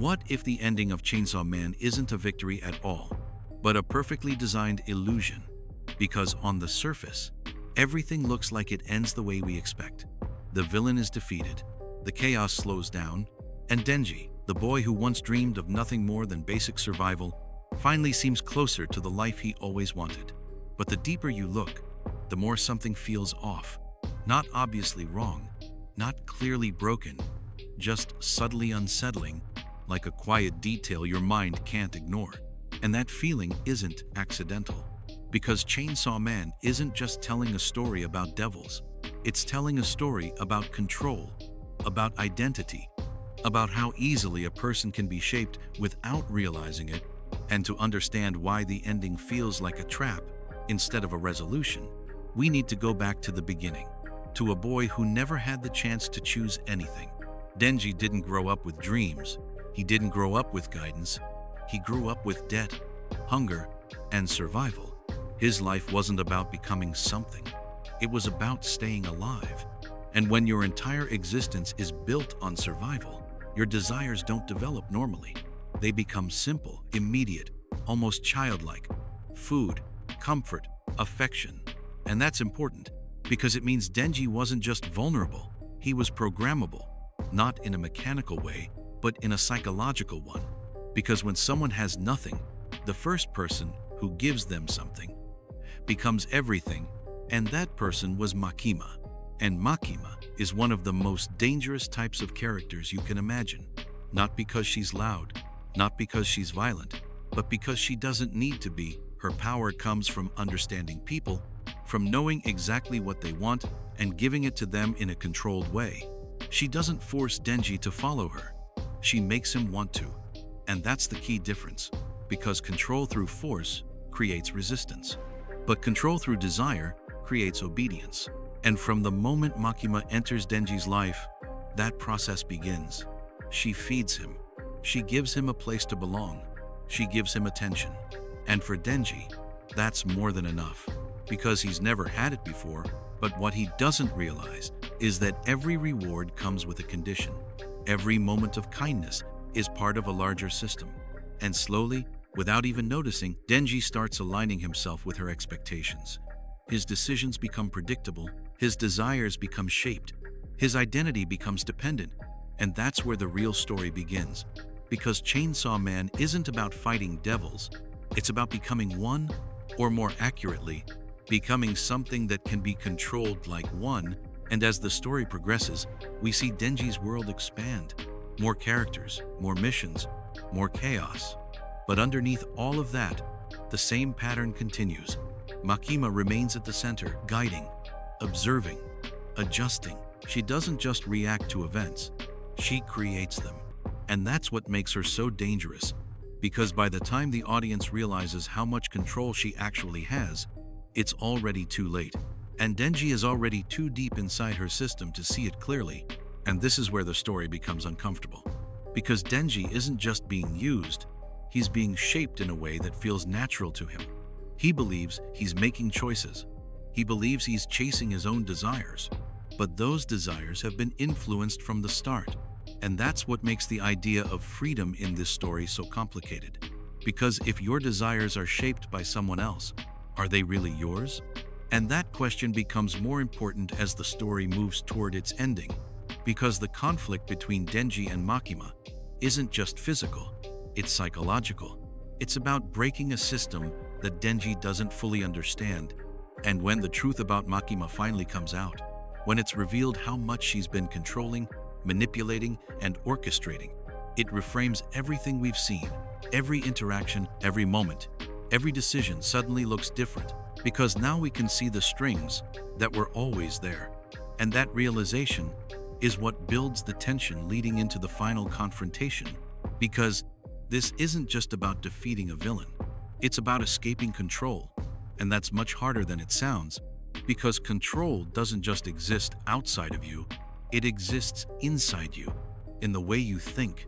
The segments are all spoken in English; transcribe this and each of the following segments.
What if the ending of Chainsaw Man isn't a victory at all, but a perfectly designed illusion? Because on the surface, everything looks like it ends the way we expect. The villain is defeated, the chaos slows down, and Denji, the boy who once dreamed of nothing more than basic survival, finally seems closer to the life he always wanted. But the deeper you look, the more something feels off. Not obviously wrong, not clearly broken, just subtly unsettling, like a quiet detail your mind can't ignore. And that feeling isn't accidental. Because Chainsaw Man isn't just telling a story about devils. It's telling a story about control, about identity, about how easily a person can be shaped without realizing it. And to understand why the ending feels like a trap instead of a resolution, we need to go back to the beginning, to a boy who never had the chance to choose anything. Denji didn't grow up with dreams. He didn't grow up with guidance. He grew up with debt, hunger, and survival. His life wasn't about becoming something. It was about staying alive. And when your entire existence is built on survival, your desires don't develop normally. They become simple, immediate, almost childlike. Food, comfort, affection. And that's important because it means Denji wasn't just vulnerable, he was programmable, not in a mechanical way, but in a psychological one. Because when someone has nothing, the first person who gives them something becomes everything, and that person was Makima. And Makima is one of the most dangerous types of characters you can imagine. Not because she's loud, not because she's violent, but because she doesn't need to be. Her power comes from understanding people, from knowing exactly what they want and giving it to them in a controlled way. She doesn't force Denji to follow her. She makes him want to. And that's the key difference, because control through force creates resistance, but control through desire creates obedience. And from the moment Makima enters Denji's life, that process begins. She feeds him. She gives him a place to belong. She gives him attention. And for Denji, that's more than enough, because he's never had it before. But what he doesn't realize is that every reward comes with a condition. Every moment of kindness is part of a larger system. And slowly, without even noticing, Denji starts aligning himself with her expectations. His decisions become predictable, his desires become shaped, his identity becomes dependent. And that's where the real story begins. Because Chainsaw Man isn't about fighting devils, it's about becoming one, or more accurately, becoming something that can be controlled like one. And as the story progresses, we see Denji's world expand. More characters, more missions, more chaos. But underneath all of that, the same pattern continues. Makima remains at the center, guiding, observing, adjusting. She doesn't just react to events, she creates them. And that's what makes her so dangerous, because by the time the audience realizes how much control she actually has, it's already too late. And Denji is already too deep inside her system to see it clearly. And this is where the story becomes uncomfortable. Because Denji isn't just being used, he's being shaped in a way that feels natural to him. He believes he's making choices. He believes he's chasing his own desires. But those desires have been influenced from the start. And that's what makes the idea of freedom in this story so complicated. Because if your desires are shaped by someone else, are they really yours? And that question becomes more important as the story moves toward its ending. Because the conflict between Denji and Makima isn't just physical, it's psychological. It's about breaking a system that Denji doesn't fully understand. And when the truth about Makima finally comes out, when it's revealed how much she's been controlling, manipulating, and orchestrating, it reframes everything we've seen. Every interaction, every moment, every decision suddenly looks different, because now we can see the strings that were always there. And that realization is what builds the tension leading into the final confrontation, because this isn't just about defeating a villain, it's about escaping control. And that's much harder than it sounds, because control doesn't just exist outside of you, it exists inside you, in the way you think,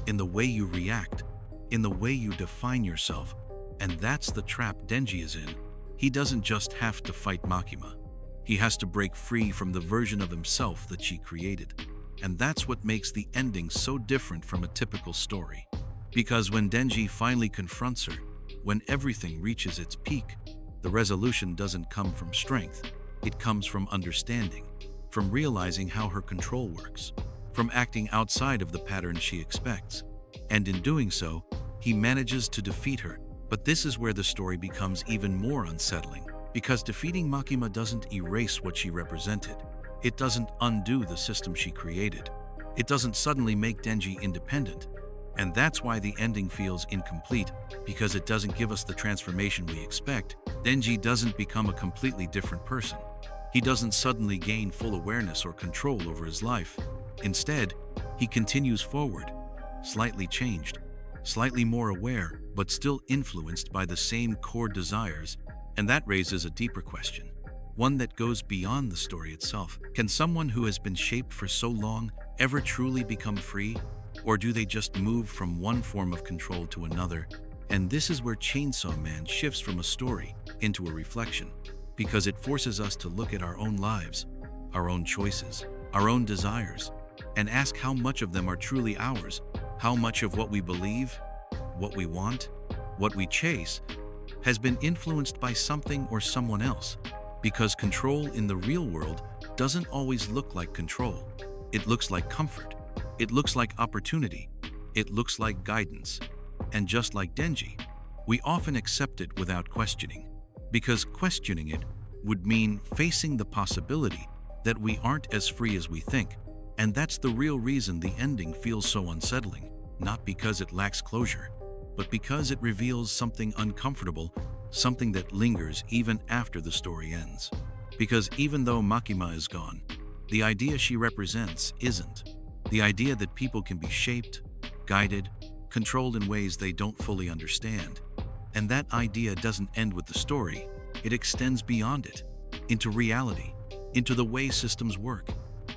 in the way you react, in the way you define yourself. And that's the trap Denji is in. He doesn't just have to fight Makima. He has to break free from the version of himself that she created. And that's what makes the ending so different from a typical story. Because when Denji finally confronts her, when everything reaches its peak, the resolution doesn't come from strength. It comes from understanding, from realizing how her control works, from acting outside of the pattern she expects. And in doing so, he manages to defeat her. But this is where the story becomes even more unsettling, because defeating Makima doesn't erase what she represented. It doesn't undo the system she created. It doesn't suddenly make Denji independent. And that's why the ending feels incomplete, because it doesn't give us the transformation we expect. Denji doesn't become a completely different person. He doesn't suddenly gain full awareness or control over his life. Instead, he continues forward, slightly changed, slightly more aware, but still influenced by the same core desires. And that raises a deeper question, one that goes beyond the story itself. Can someone who has been shaped for so long ever truly become free? Or do they just move from one form of control to another? And this is where Chainsaw Man shifts from a story into a reflection, because it forces us to look at our own lives, our own choices, our own desires, and ask how much of them are truly ours, how much of what we believe, what we want, what we chase, has been influenced by something or someone else. Because control in the real world doesn't always look like control. It looks like comfort. It looks like opportunity. It looks like guidance. And just like Denji, we often accept it without questioning, because questioning it would mean facing the possibility that we aren't as free as we think. And that's the real reason the ending feels so unsettling, not because it lacks closure, but because it reveals something uncomfortable, something that lingers even after the story ends. Because even though Makima is gone, the idea she represents isn't. The idea that people can be shaped, guided, controlled in ways they don't fully understand. And that idea doesn't end with the story. It extends beyond it, into reality, into the way systems work,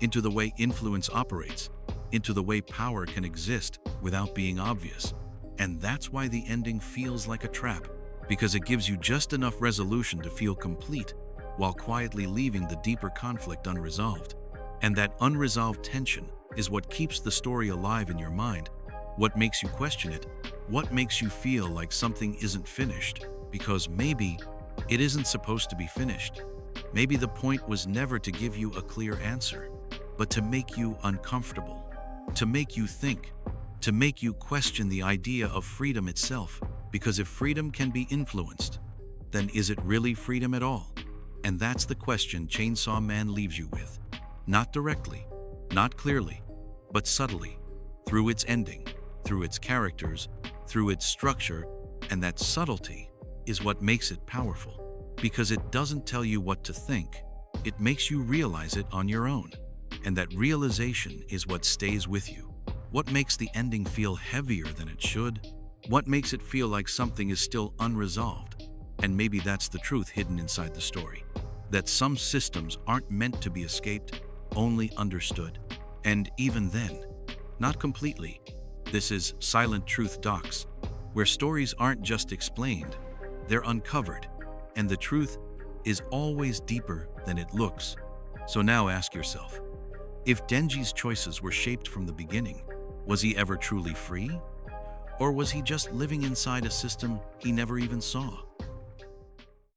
into the way influence operates, into the way power can exist without being obvious. And that's why the ending feels like a trap, because it gives you just enough resolution to feel complete, while quietly leaving the deeper conflict unresolved. And that unresolved tension is what keeps the story alive in your mind, what makes you question it, what makes you feel like something isn't finished, because maybe it isn't supposed to be finished. Maybe the point was never to give you a clear answer, but to make you uncomfortable, to make you think, to make you question the idea of freedom itself. Because if freedom can be influenced, then is it really freedom at all? And that's the question Chainsaw Man leaves you with. Not directly, not clearly, but subtly, through its ending, through its characters, through its structure. And that subtlety is what makes it powerful, because it doesn't tell you what to think, it makes you realize it on your own. And that realization is what stays with you. What makes the ending feel heavier than it should? What makes it feel like something is still unresolved? And maybe that's the truth hidden inside the story, that some systems aren't meant to be escaped, only understood. And even then, not completely. This is Silent Truth Docs, where stories aren't just explained, they're uncovered, and the truth is always deeper than it looks. So now ask yourself, if Denji's choices were shaped from the beginning, was he ever truly free? Or was he just living inside a system he never even saw?